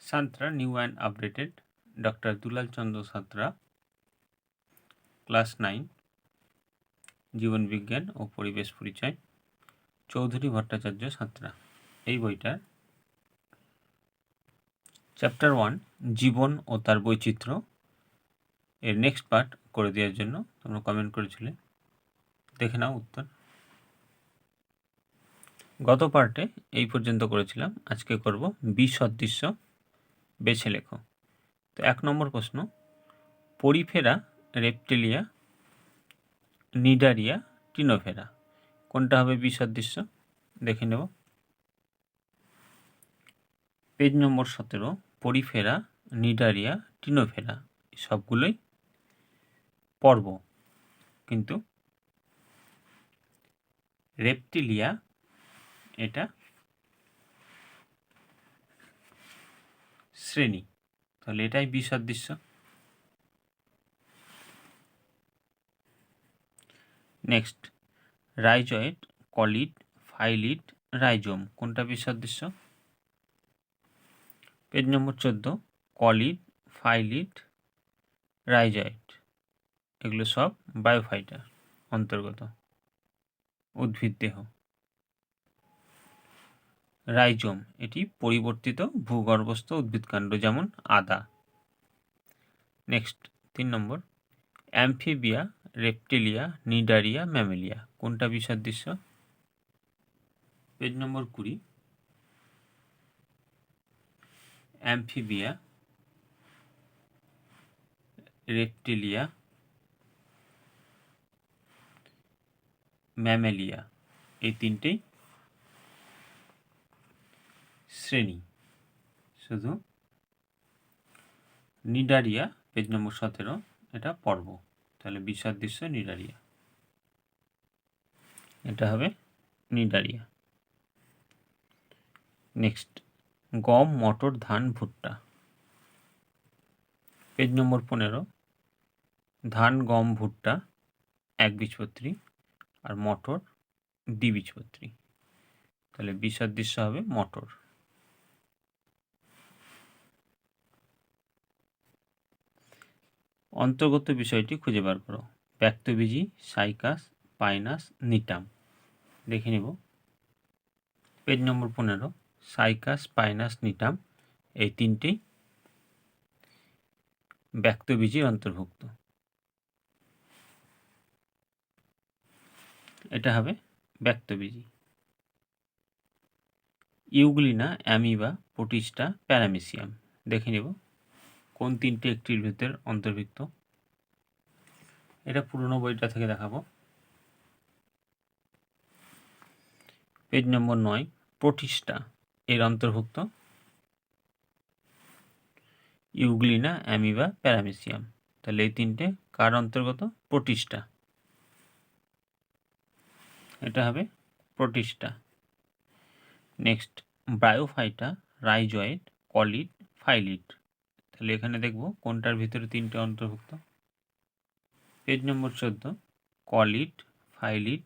Santra new and updated doctor Dulal Chandra Santra class 9 জীবনবিজ্ঞান ও পরিবেশ পরিচয় চৌধুরী ভট্টাচার্য সাঁতরা। এই বইটার চ্যাপ্টার 1 জীবন ও তার বৈচিত্র্য এর নেক্সট পার্ট করে দেওয়ার জন্য তোমরা কমেন্ট করেছিলে, দেখে নাও উত্তর। গত পার্টে এই পর্যন্ত করেছিলাম, আজকে করব বিসদৃশ্য বেছে লেখো। তো 1 নম্বর প্রশ্ন, পরিফেরা, রেপ্টিলিয়া, নিডারিয়া, টিনোফেরা, কোনটা হবে বিসদৃশ্য দেখে নেব। পেজ নম্বর 17, পরিফেরা, নিডারিয়া, টিনোফেরা সবগুলোই পর্ব, কিন্তু রেপ্টিলিয়া এটা শ্রেণী, তাহলে এটাই বিসদৃশ্য। নেক্সট, রাইজয়েড, কলিড, ফাইলিড, রাইজোম, কোনটা বিসদৃশ্য? পেজ নম্বর 14, কলিড, ফাইলিড, রাইজয়েড এগুলো সব বায়োফাইটার অন্তর্গত উদ্ভিদ দেহ। রাইজোম এটি পরিবর্তিত ভূগর্ভস্থ উদ্ভিদকাণ্ড, যেমন আদা। নেক্সট 3 নম্বর, অ্যামফিবিয়া, রেপ্টিলিয়া, নিডারিয়া, ম্যামেলিয়া, কোনটা বিসদৃশ্য? পেজ নম্বর 20, অ্যামফিবিয়া, রেপ্টিলিয়া, ম্যামেলিয়া এই তিনটেই শ্রেণী। শুধু নিডারিয়া পেজ নম্বর 17 এটা পর্ব, তাহলে বিসদৃশ্য নিডারিয়া, এটা হবে নিডারিয়া। নেক্সট, গম, মটর, ধান, ভুট্টা, পেজ নম্বর 15, ধান, গম, ভুট্টা একবীজপত্রী আর মটর দ্বিবীজপত্রী, তাহলে বিসদৃশ্য হবে মটর। অন্তর্গত বিষয়টি খুঁজে বার করো। ব্যক্তবীজী, সাইকাস, পাইনাস, নিটাম, দেখে নিব। পেজ নম্বর 15, সাইকাস, পাইনাস, নিটাম এই তিনটি ব্যক্তবীজীর অন্তর্ভুক্ত, এটা হবে ব্যক্তবীজী। ইউগ্লিনা, অ্যামিবা, প্রোটিস্টা, প্যারামিসিয়াম, দেখে নিব কোন তিনটি একটির ভিতর অন্তর্ভুক্ত। এটা পুরনো বইটা থেকে দেখাবো। পেজ নম্বর 9, প্রোটিস্টা এর অন্তর্ভুক্ত ইউগ্লিনা, অ্যামিবা, প্যারামিসিয়াম, তাহলে এই তিনটে কার অন্তর্গত? প্রোটিস্টা, এটা হবে Protista. Next, bryophyta, rhizoid, কলিড, phyllid, তাহলে এখানে দেখব কোনটার ভিতরে তিনটে অন্তর্ভুক্ত। পেজ নম্বর 14, কলিড, ফাইলিড,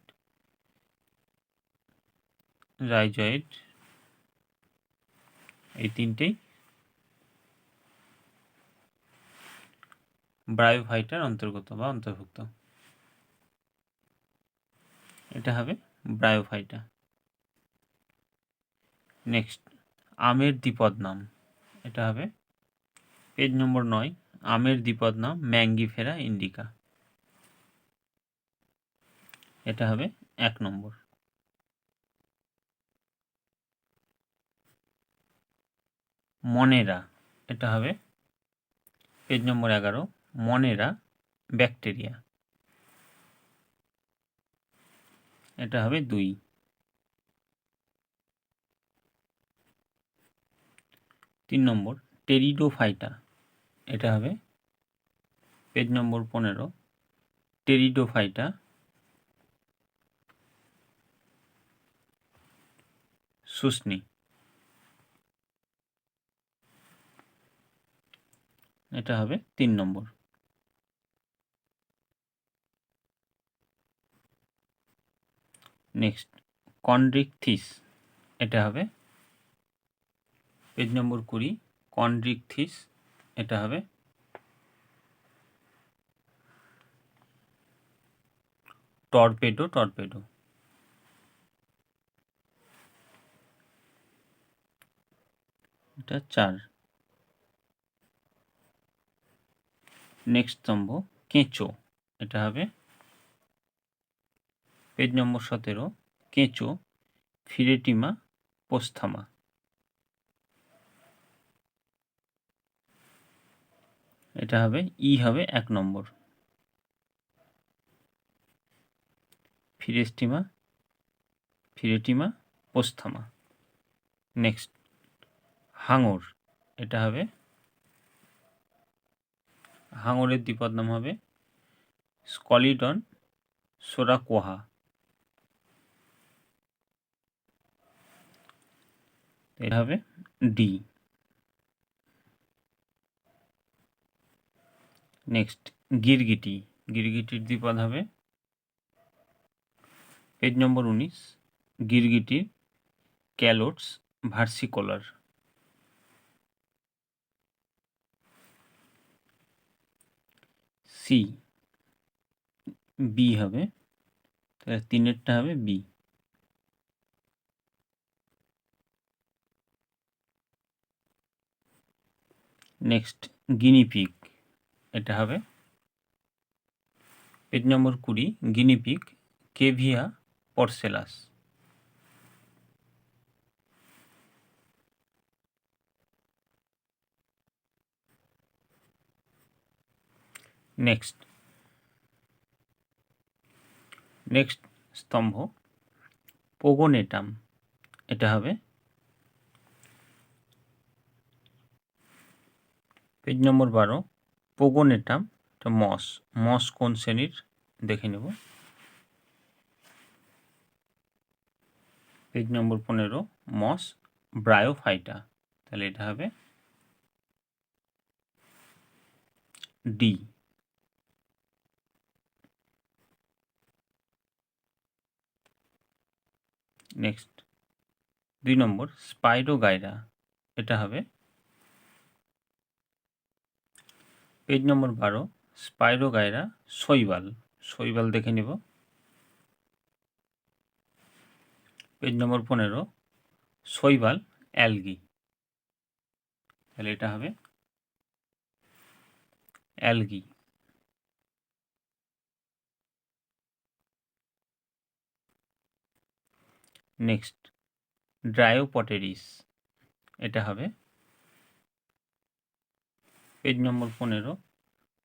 রাইজয়েড এই তিনটেই ব্রায়োফাইটার অন্তর্গত বা অন্তর্ভুক্ত, এটা হবে ব্রায়োফাইটা। নেক্সট, আমের দ্বিপদ নাম, এটা হবে পেজ নম্বর 9, আমের দ্বিপদ নাম ম্যাঙ্গিফেরা ইন্ডিকা, এটা হবে 1 নম্বর। মনেরা, এটা হবে পেজ নম্বর 11, মনেরা ব্যাকটেরিয়া, এটা হবে 2। 3 নম্বর, টেরিডোফাইটা, এটা হবে পেজ নম্বর 15, টেরিডোফাইটা শুষ্নি, এটা হবে 3 নম্বর। নেক্সট, কন্ড্রিকথিস, এটা হবে পেজ নম্বর 20, কন্ড্রিকথিস, এটা হবে টর্পেডো। এটা 4। নেক্সট স্তম্ভ কেঁচো, এটা হবে পেজ নম্বর 17, কেঁচো ফিরেটিমা পোস্থামা। এটা হবে হবে 1 নম্বর, ফিরেটিমা পোস্থামা। নেক্সট হাঙর, এটা হবে হাঙরের দ্বিপদ নাম হবে স্কলিডন সোরাকোহা। এটা হবে ডি। নেক্সট গিরগিটির দ্বিপদ হবে পেজ নম্বর 19, গিরগিটির ক্যালোটস ভার্সিকোলার। সি, বি হবে, তাহলে 3-এরটা হবে বি। নেক্সট গিনিপিগ, এটা হবে পেজ নম্বর 20, গিনিপিগ কেভিয়া পরসেলাস। নেক্সট স্তম্ভ পোগোনেটাম, এটা হবে পেজ নম্বর 12, পোগোনেটাম, এটা মস কোন শ্রেণীর দেখে নেব। পেজ নম্বর 15, মস ব্রায়োফাইটা, তাহলে এটা হবে ডি। নেক্সট 2 নম্বর স্পাইরোগাইরা, এটা হবে পেজ নম্বর 12, স্পাইরোগাইরা শৈবাল দেখে নেব। পেজ নম্বর 15, শৈবাল অ্যালগি, তাহলে এটা হবে অ্যালগি। নেক্সট ড্রায়োপটেরিস, এটা হবে পেজ নম্বর 15,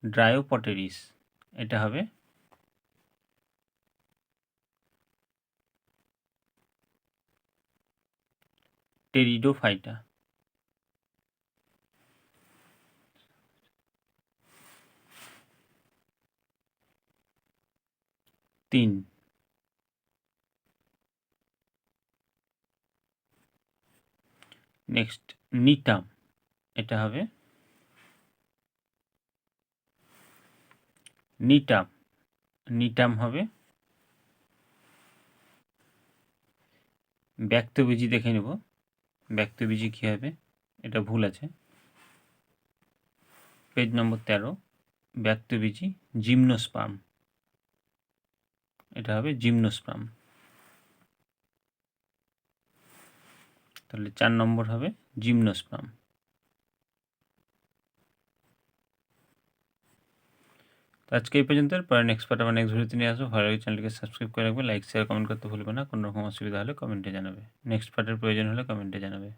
ড্রায়োপটেরিস, এটা হবে টেরিডোফাইটা। নেক্সট নিটাম, এটা হবে নিটাম হবে ব্যক্তবীজি দেখে নেব। ব্যক্তবীজি কী হবে, এটা ভুল আছে। পেজ নম্বর 13, ব্যক্তবীজি জিমনোস্পার্ম, এটা হবে জিমনোস্পার্ম, তাহলে 4 নম্বর হবে জিমনোস্পার্ম। তো আজকে এই পর্যন্ত, পরে নেক্সট পার্ট আবার নেক্সট ভিডিওতে নিয়ে আসবো। ভালো লাগে চ্যানেলকে সাবস্ক্রাইব করে রাখবে, লাইক শেয়ার কমেন্ট করতে ভুলবে না। কোনো রকম অসুবিধা হলে কমেন্টে জানাবে, নেক্সট পার্টের প্রয়োজন হলে কমেন্টে জানাবে।